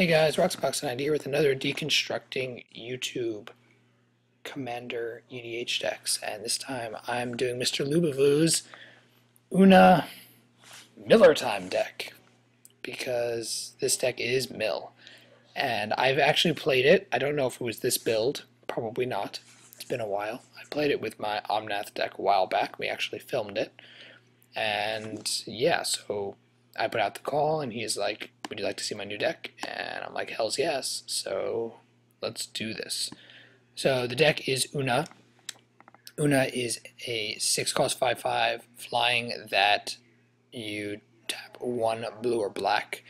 Hey guys, Roxbox9 here with another deconstructing YouTube Commander EDH decks, and this time I'm doing MrLuBuFu's Oona Miller Time deck, because this deck is Mill, and I've actually played it. I don't know if it was this build, probably not. It's been a while. I played it with my Omnath deck a while back. We actually filmed it, and yeah, so I put out the call, and he's like, would you like to see my new deck? And I'm like, hells yes. So let's do this. So the deck is Oona. Oona is a 6-cost 5/5 flying that you tap 1 blue or black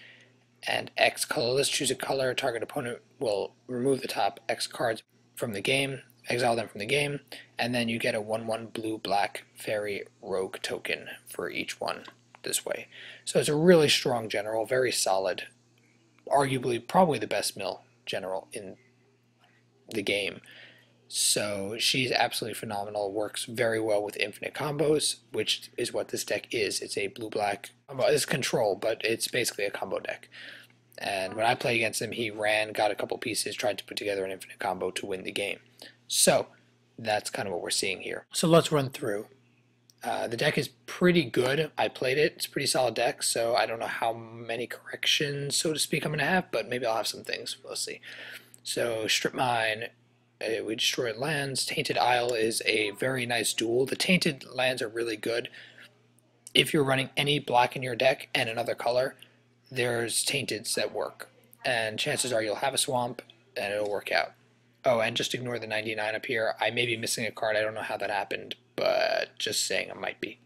and X colorless. Choose a color. Target opponent will remove the top X cards from the game, exile them from the game, and then you get a 1/1 blue-black fairy rogue token for each one this way. So it's a really strong general, very solid, arguably probably the best mill general in the game. So she's absolutely phenomenal, works very well with infinite combos, which is what this deck is. It's a blue-black combo. It's control, but it's basically a combo deck. And when I played against him, he ran, got a couple pieces, tried to put together an infinite combo to win the game. So that's kind of what we're seeing here. So let's run through. The deck is pretty good. I played it. It's a pretty solid deck, so I don't know how many corrections, so to speak, I'm going to have, but maybe I'll have some things. We'll see. So Strip Mine, we destroy lands. Tainted Isle is a very nice duel. The Tainted lands are really good. If you're running any black in your deck and another color, there's Tainteds that work. And chances are you'll have a swamp, and it'll work out. Oh, and just ignore the 99 up here. I may be missing a card. I don't know how that happened, but just saying it might be.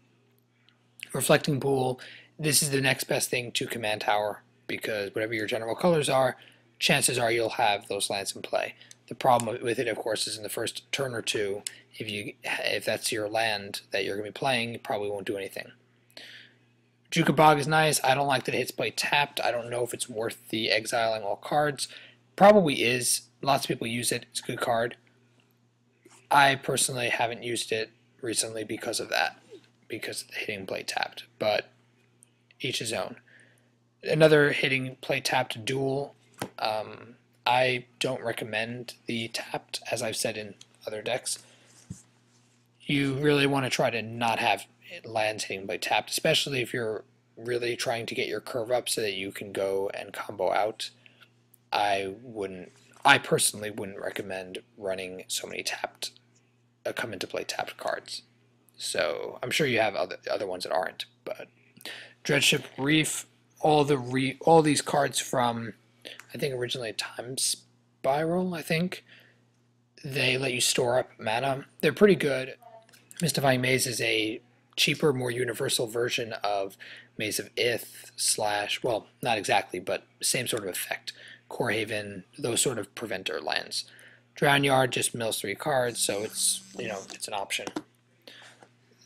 Reflecting Pool. This is the next best thing to Command Tower, because whatever your general colors are, chances are you'll have those lands in play. The problem with it, of course, is in the first turn or two, if that's your land that you're going to be playing, you probably won't do anything. Bojuka Bog is nice. I don't like that it hits play tapped. I don't know if it's worth the exiling all cards. Probably is. Lots of people use it. It's a good card. I personally haven't used it recently because of that, because of the hitting play tapped, but each his own. Another hitting play tapped duel. I don't recommend the tapped, as I've said in other decks. You really want to try to not have lands hitting play tapped, especially if you're really trying to get your curve up so that you can go and combo out. I personally wouldn't recommend running so many tapped, come into play tapped cards. So I'm sure you have other ones that aren't. But Dreadship Reef, all these cards from, I think originally Time Spiral, I think, they let you store up mana. They're pretty good. Mystifying Maze is a cheaper, more universal version of Maze of Ith / well, not exactly, but same sort of effect. Core Haven, those sort of preventer lands. Drownyard just mills 3 cards, so it's, it's an option.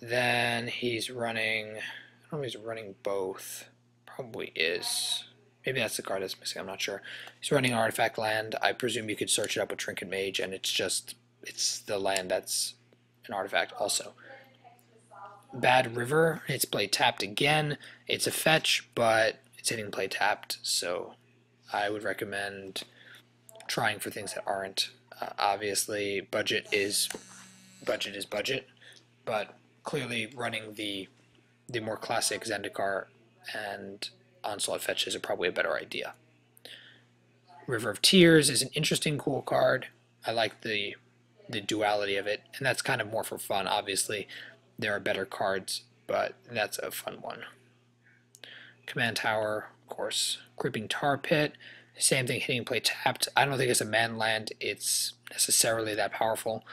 Then he's running, I don't know if he's running both. Probably is. Maybe that's the card that's missing, I'm not sure. He's running Artifact Land. I presume you could search it up with Trinket Mage, and it's the land that's an artifact also. Bad River, it's play tapped again. It's a fetch, but it's hitting play tapped, so I would recommend trying for things that aren't. Obviously, budget is budget, but clearly running the more classic Zendikar and Onslaught fetches are probably a better idea. River of Tears is an interesting, cool card. I like the duality of it, and that's kind of more for fun. Obviously, there are better cards, but that's a fun one. Command Tower, of course. Creeping Tar Pit, same thing, hitting play tapped. I don't think it's a man land. It's necessarily that powerful.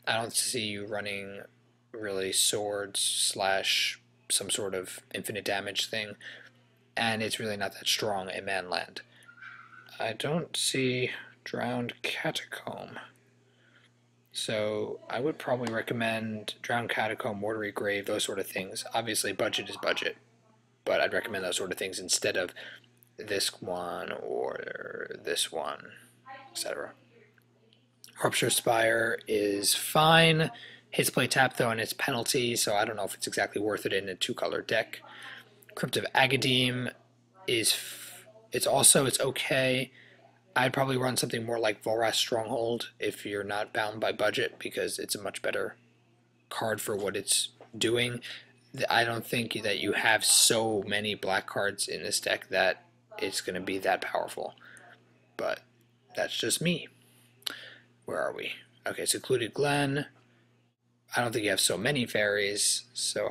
I don't see you running really swords / some sort of infinite damage thing, and it's really not that strong a man land. I don't see Drowned Catacomb, so I would probably recommend Drowned Catacomb, Watery Grave, those sort of things. Obviously, budget is budget, but I'd recommend those sort of things instead of this one or this one, etc. Rupture Spire is fine. Hits play tap though, and it's penalty, so I don't know if it's exactly worth it in a 2-color deck. Crypt of Agadeem is it's okay. I'd probably run something more like Volrath Stronghold if you're not bound by budget, because it's a much better card for what it's doing. I don't think that you have so many black cards in this deck that it's going to be that powerful. But that's just me. Where are we? Okay, Secluded Glen. I don't think you have so many fairies, so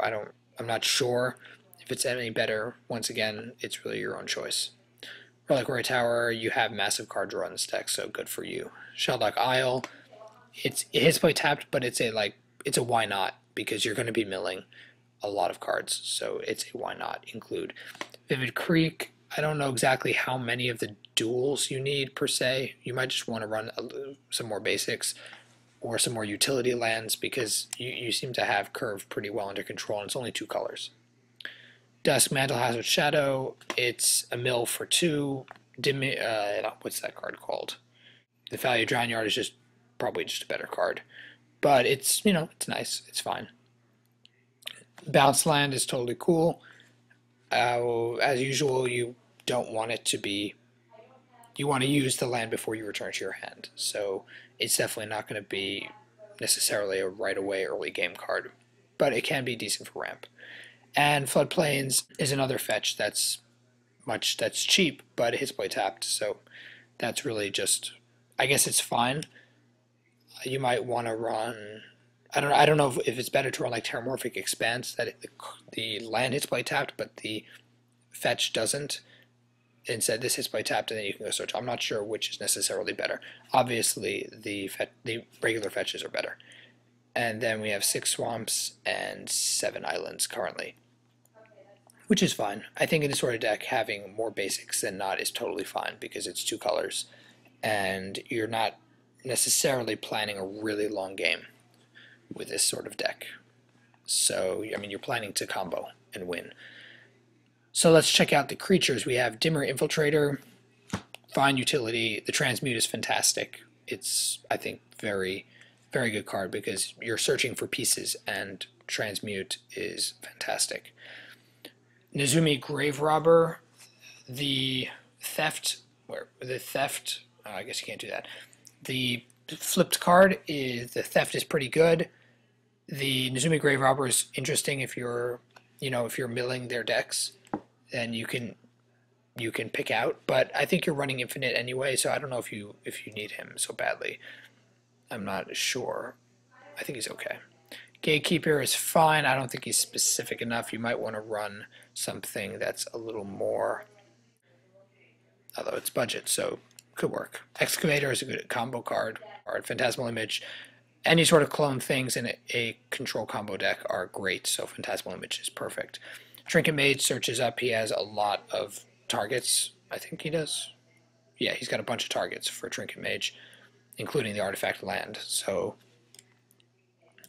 I'm not sure if it's any better. Once again, it's really your own choice. Reliquary Tower, you have massive card draw in this deck, so good for you. Sheldock Isle, it hits play tapped, but it's a why not, because you're going to be milling a lot of cards, so it's a why not include. Vivid Creek, I don't know exactly how many of the duels you need per se. You might just want to run some more basics or some more utility lands, because you seem to have Curve pretty well under control, and it's only 2 colors. Dusk, Mantle, Hazard, Shadow, it's a mill for 2. What's that card called? Nephalia Drownyard is just probably just a better card. But it's, it's nice. It's fine. Bounce Land is totally cool. As usual, you don't want it to be... You want to use the land before you return to your hand. So it's definitely not going to be necessarily a right-away early game card. But it can be decent for ramp. And Floodplains is another fetch that's cheap, but it hits play tapped, so that's really just, I guess it's fine. You might want to run, I don't know if it's better to run like Terramorphic Expanse, that the land hits play tapped, but the fetch doesn't. Instead, this hits play tapped, and then you can go search. I'm not sure which is necessarily better. Obviously, the regular fetches are better. And then we have 6 swamps and 7 islands currently, which is fine. I think in this sort of deck, having more basics than not is totally fine, because it's 2 colors, and you're not necessarily planning a really long game with this sort of deck. So, I mean, you're planning to combo and win. So let's check out the creatures. We have Dimmer Infiltrator, fine utility. The Transmute is fantastic. It's, I think, very, very good card, because you're searching for pieces, and Transmute is fantastic. Nezumi Grave Robber, the theft, I guess you can't do that. The flipped card is, the theft is pretty good. The Nezumi Grave Robber is interesting if you're milling their decks, then you can pick out, but I think you're running infinite anyway, so I don't know if you need him so badly. I'm not sure. I think he's okay. Gatekeeper is fine. I don't think he's specific enough. You might want to run something that's a little more, although it's budget, so could work. Excavator is a good combo card. Phantasmal Image, any sort of clone things in a control combo deck are great, so Phantasmal Image is perfect. Trinket Mage searches up. He has a lot of targets. I think he does. Yeah, he's got a bunch of targets for Trinket Mage, including the artifact land, so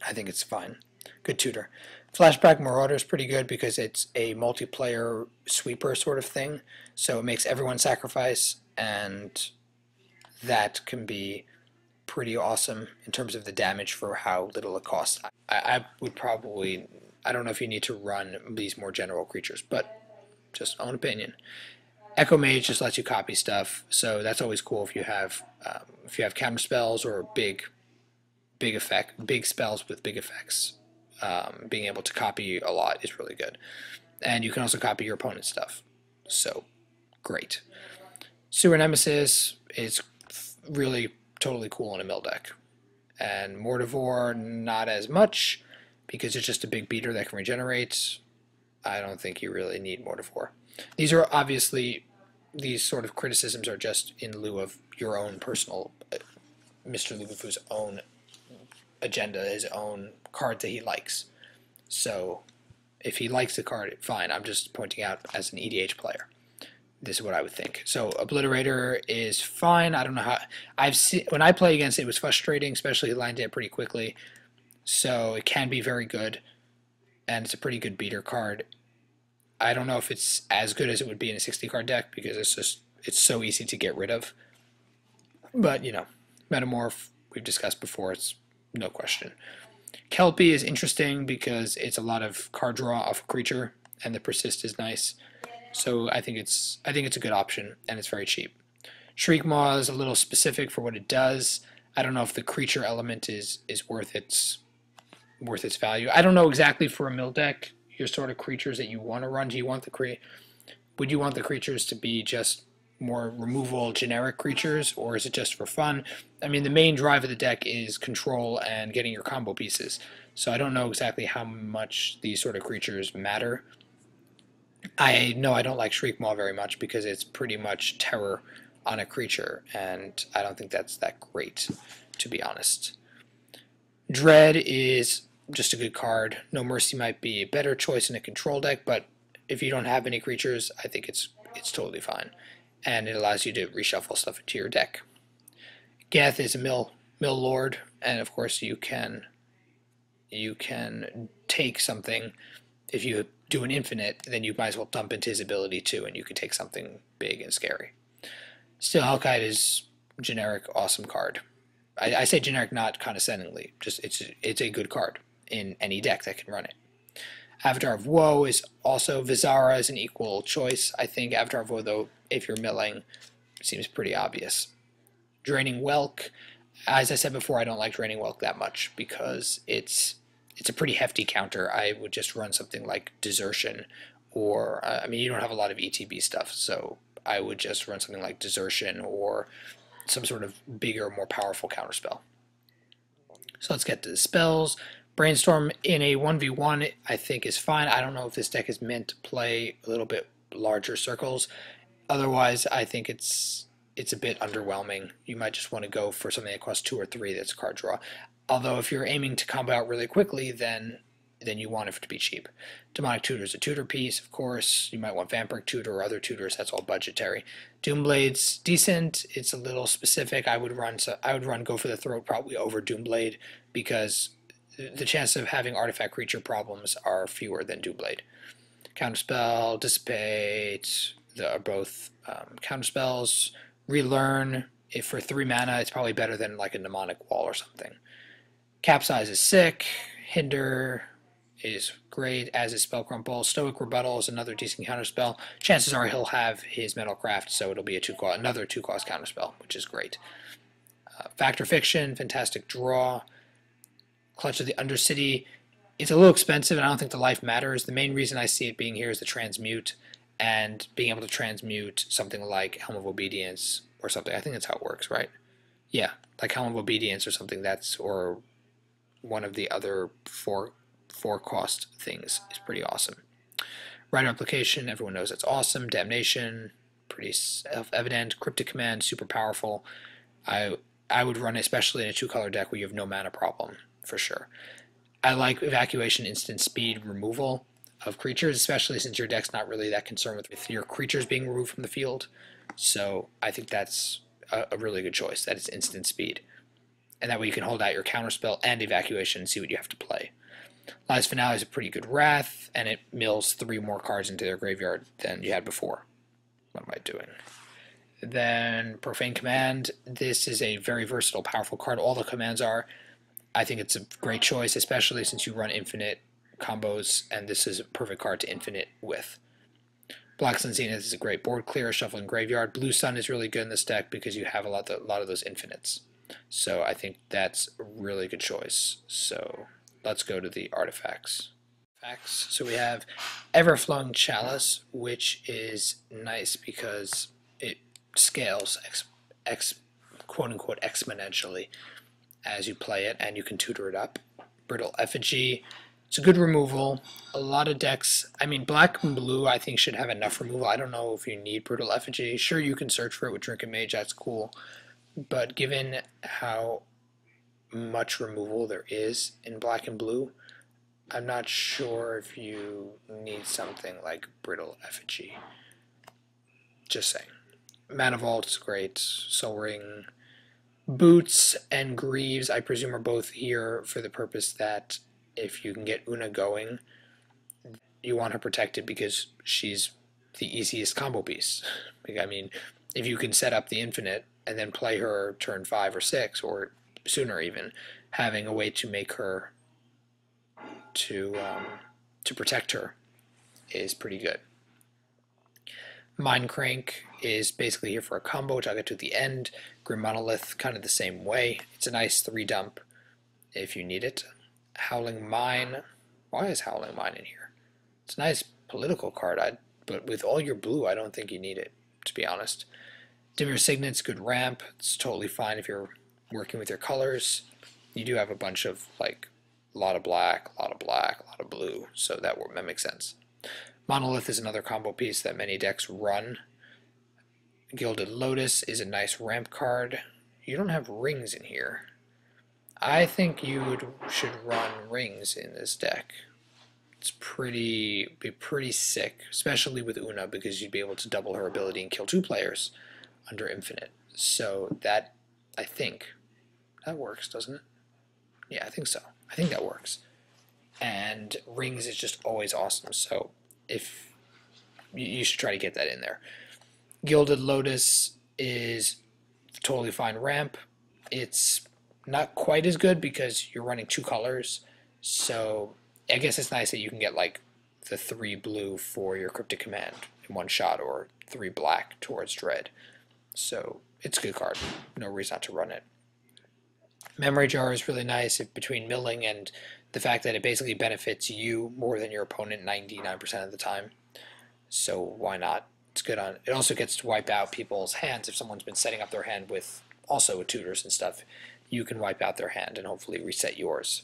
I think it's fine. Good tutor. Flashback Marauder is pretty good because it's a multiplayer sweeper sort of thing, so it makes everyone sacrifice, and that can be pretty awesome in terms of the damage for how little it costs. I would probably, I don't know if you need to run these more general creatures, but just own opinion. Echo Mage just lets you copy stuff, so that's always cool if you have counter spells or big spells with big effects. Being able to copy a lot is really good, and you can also copy your opponent's stuff, so great. Sewer Nemesis is really totally cool in a mill deck, and Mortivore not as much because it's just a big beater that can regenerate. I don't think you really need Mortivore. These are obviously, these sort of criticisms are just in lieu of your own personal, MrLuBuFu's own agenda, his own card that he likes. So if he likes the card, fine. I'm just pointing out as an EDH player, this is what I would think. So Obliterator is fine. I don't know how, when I play against it, it was frustrating, especially he landed it pretty quickly. So it can be very good, and it's a pretty good beater card. I don't know if it's as good as it would be in a 60 card deck because it's so easy to get rid of. But, you know, Metamorph, we've discussed before, it's no question. Kelpie is interesting because it's a lot of card draw off a creature, and the persist is nice. So I think it's a good option, and it's very cheap. Shriekmaw is a little specific for what it does. I don't know if the creature element is worth its value. I don't know exactly for a mill deck your sort of creatures that you want to run. Do you want would you want the creatures to be just more removal generic creatures, or is it just for fun? I mean, the main drive of the deck is control and getting your combo pieces. So I don't know exactly how much these sort of creatures matter. I know I don't like Shriekmaw very much because it's pretty much terror on a creature, and I don't think that's that great, to be honest. Dread is just a good card. No Mercy might be a better choice in a control deck, but if you don't have any creatures, I think it's totally fine. And it allows you to reshuffle stuff into your deck. Geth is a mill lord, and of course you can take something. If you do an infinite, then you might as well dump into his ability too, and you can take something big and scary. Still, Hellkite is generic, awesome card. I say generic not condescendingly, just it's a good card in any deck that can run it. Avatar of Woe is also, Vizara is an equal choice. I think Avatar of Woe, though, if you're milling, seems pretty obvious. Draining Whelk, as I said before, I don't like Draining Whelk that much because it's a pretty hefty counter. I would just run something like Desertion, or, I mean, you don't have a lot of ETB stuff, so I would just run something like Desertion or some sort of bigger, more powerful counterspell. So let's get to the spells. Brainstorm in a 1v1 I think is fine. I don't know if this deck is meant to play a little bit larger circles. Otherwise, I think it's a bit underwhelming. You might just want to go for something that costs 2 or 3 that's card draw. Although if you're aiming to combo out really quickly, then you want it to be cheap. Demonic Tutor is a tutor piece, of course. You might want Vampiric Tutor or other tutors. That's all budgetary. Doomblade's decent. It's a little specific. I would run Go for the Throat probably over Doomblade because the chance of having artifact creature problems are fewer than Doomblade. Counterspell, Dissipate, are both counterspells. Relearn, if for 3 mana, it's probably better than like a Mnemonic Wall or something. Capsize is sick. Hinder is great, as is Spell Crumple. Stoic Rebuttal is another decent counterspell. Chances are he'll have his Metalcraft, so it'll be another 2-cost counterspell, which is great. Fact or Fiction, fantastic draw. Clutch of the Undercity, it's a little expensive, and I don't think the life matters. The main reason I see it being here is the transmute, and being able to transmute something like Helm of Obedience or something. I think that's how it works, right? Yeah, like Helm of Obedience or something. Or one of the other four cost things is pretty awesome. Rider Application, everyone knows it's awesome. Damnation, pretty self-evident. Cryptic Command, super powerful. I would run it especially in a 2-color deck where you have no mana problem, for sure. I like Evacuation, instant speed removal of creatures, especially since your deck's not really that concerned with your creatures being removed from the field. So I think that's a really good choice, that it's instant speed. And that way you can hold out your counterspell and Evacuation and see what you have to play. Lies Finale is a pretty good Wrath, and it mills 3 more cards into their graveyard than you had before. What am I doing? Then Profane Command. This is a very versatile, powerful card. All the commands are. I think it's a great choice, especially since you run infinite combos, and this is a perfect card to infinite with. Black Sun Zenith is a great board clear, shuffling graveyard. Blue Sun is really good in this deck because you have a lot of those infinites. So I think that's a really good choice. So let's go to the artifacts. So we have Everflowing Chalice, which is nice because it scales quote-unquote exponentially as you play it, and you can tutor it up. Brittle Effigy, it's a good removal. A lot of decks, I mean, black and blue I think should have enough removal. I don't know if you need Brittle Effigy. Sure, you can search for it with Drinking Mage, that's cool. But given how much removal there is in black and blue, I'm not sure if you need something like Brittle Effigy. Just saying. Mana Vault is great. Soul Ring. Boots and Greaves, I presume, are both here for the purpose that if you can get Oona going, you want her protected because she's the easiest combo piece. I mean, if you can set up the infinite and then play her turn 5 or 6, or sooner even, having a way to make her to protect her is pretty good. Mindcrank is basically here for a combo, which I'll get to at the end. Grim Monolith, kind of the same way. It's a nice 3-dump if you need it. Howling Mine. Why is Howling Mine in here? It's a nice political card, but with all your blue, I don't think you need it, to be honest. Dimir Signet's good ramp. It's totally fine if you're working with your colors. You do have a bunch of, like, a lot of black, a lot of black, a lot of blue, so that makes sense. Monolith is another combo piece that many decks run. Gilded Lotus is a nice ramp card. You don't have rings in here. I think you should run rings in this deck. It's be pretty sick, especially with Oona, because you'd be able to double her ability and kill 2 players under Infinite. So that, I think, that works, doesn't it? Yeah, I think so. I think that works. And rings is just always awesome, so if you should try to get that in there. Gilded Lotus is totally fine ramp. It's not quite as good because you're running 2 colors, so I guess it's nice that you can get like the 3 blue for your Cryptic Command in one shot, or 3 black towards Dread. So it's a good card. No reason not to run it. Memory Jar is really nice between milling and the fact that it basically benefits you more than your opponent 99% of the time. So why not? It's good on. It also gets to wipe out people's hands. If someone's been setting up their hand with also with tutors and stuff, you can wipe out their hand and hopefully reset yours.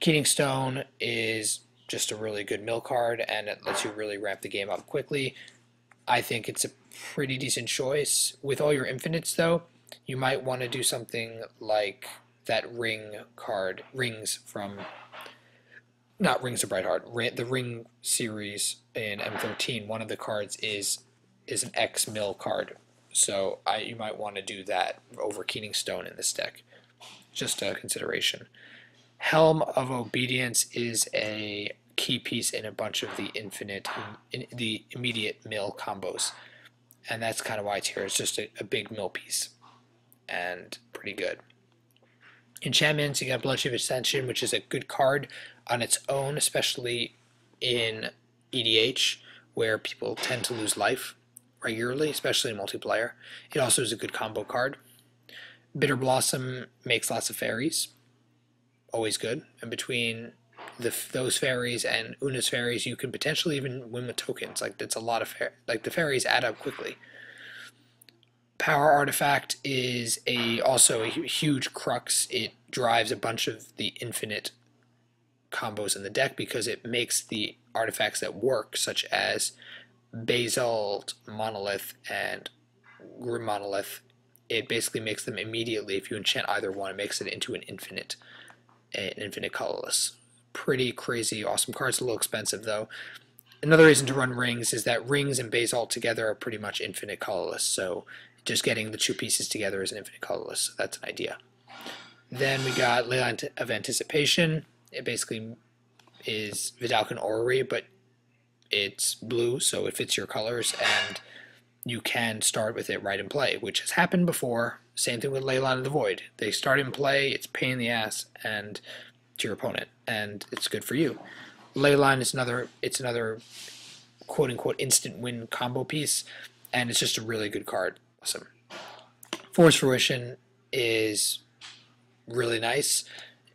Keating Stone is just a really good mill card, and it lets you really ramp the game up quickly. I think it's a pretty decent choice. With all your infinites, though, you might want to do something like that ring card, Rings from, not Rings of Brightheart, the Ring series in M13. One of the cards is an X mill card, so you might want to do that over Keating Stone in this deck. Just a consideration. Helm of Obedience is a key piece in a bunch of the the immediate mill combos, and that's kind of why it's here. It's just a big mill piece, and pretty good. Enchantments, you got Bloodship Ascension, which is a good card on its own, especially in EDH, where people tend to lose life regularly, especially in multiplayer. It also is a good combo card. Bitter Blossom makes lots of fairies, always good. And between those fairies and Oona's fairies, you can potentially even win with tokens. Like, that's a lot of the fairies add up quickly. Power Artifact is also a huge crux. It drives a bunch of the infinite combos in the deck because it makes the artifacts that work, such as Basalt Monolith and Grim Monolith, it basically makes them immediately, if you enchant either one, it makes it into an infinite colorless. Pretty crazy, awesome cards. A little expensive, though. Another reason to run Rings is that Rings and Basalt together are pretty much infinite colorless, so just getting the 2 pieces together is an infinite colorless. So that's an idea. Then we got Leyline of Anticipation. It basically is Vidalcan Orrery, but it's blue, so it fits your colors, and you can start with it right in play, which has happened before. Same thing with Leyline of the Void. They start in play, it's a pain in the ass, and to your opponent, and it's good for you. Leyline is another quote-unquote instant win combo piece, and it's just a really good card. Awesome. Force Fruition is really nice.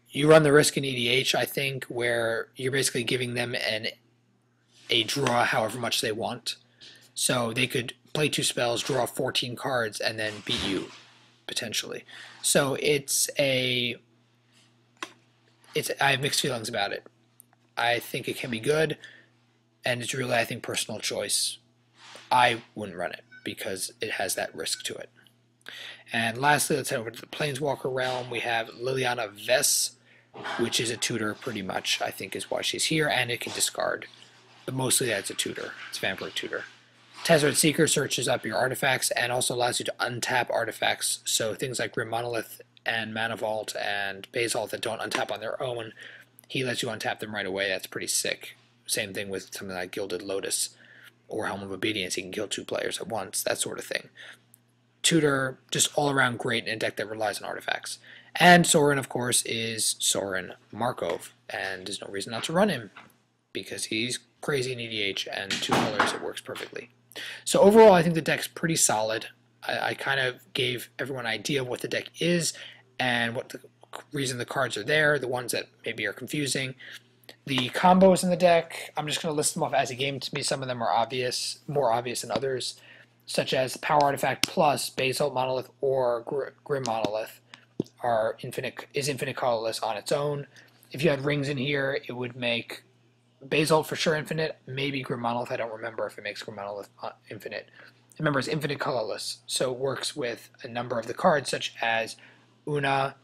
You run the risk in EDH, I think, where you're basically giving them a draw however much they want. So they could play 2 spells, draw 14 cards, and then beat you, potentially. So I have mixed feelings about it. I think it can be good, and it's really, I think, personal choice. I wouldn't run it because it has that risk to it. And lastly, let's head over to the Planeswalker realm. We have Liliana Vess, which is a tutor pretty much, I think is why she's here, and it can discard. But mostly that's a tutor. It's Vampire Tutor. Tezzeret Seeker searches up your artifacts and also allows you to untap artifacts. So things like Grim Monolith and Mana Vault and Basalt that don't untap on their own, he lets you untap them right away. That's pretty sick. Same thing with something like Gilded Lotus or Helm of Obedience. He can kill 2 players at once, that sort of thing. Tutor, just all around great in a deck that relies on artifacts. And Sorin, of course, is Sorin Markov, and there's no reason not to run him because he's crazy in EDH, and 2 colors, it works perfectly. So overall, I think the deck's pretty solid. I kind of gave everyone an idea of what the deck is and what the reason the cards are there, the ones that maybe are confusing. The combos in the deck, I'm just going to list them off as a game. To me, some of them are obvious, more obvious than others, such as Power Artifact plus Basalt Monolith or Grim Monolith is infinite colorless on its own. If you had rings in here, it would make Basalt for sure infinite, maybe Grim Monolith. I don't remember if it makes Grim Monolith infinite. Remember, it's infinite colorless, so it works with a number of the cards, such as Oona,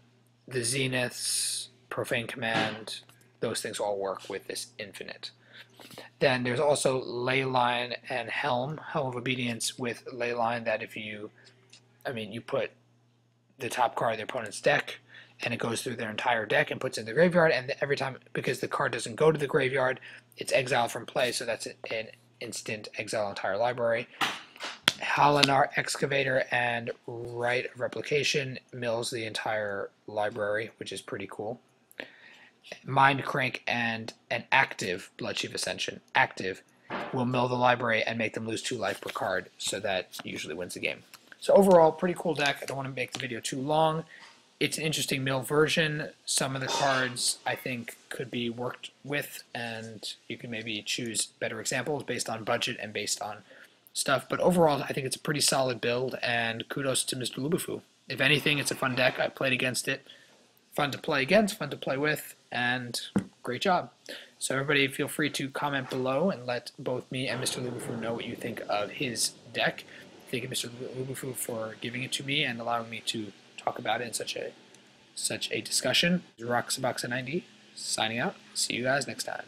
the Zeniths, Profane Command. Those things all work with this infinite. Then there's also Leyline and Helm of Obedience with Leyline, that if you put the top card of the opponent's deck, and it goes through their entire deck and puts it in the graveyard, and every time, because the card doesn't go to the graveyard, it's exiled from play, so that's an instant exile entire library. Halinar Excavator and Rite of Replication mills the entire library, which is pretty cool. Mind Crank and an active Bloodchief Ascension. Active will mill the library and make them lose 2 life per card, so that usually wins the game. So overall, pretty cool deck. I don't want to make the video too long. It's an interesting mill version. Some of the cards I think could be worked with, and you can maybe choose better examples based on budget and based on stuff. But overall, I think it's a pretty solid build, and kudos to MrLuBuFu. If anything, it's a fun deck. I played against it. Fun to play against, fun to play with, and great job. So everybody feel free to comment below and let both me and MrLuBuFu know what you think of his deck. Thank you, MrLuBuFu, for giving it to me and allowing me to talk about it in such a discussion. Roxaboxa90 signing out. See you guys next time.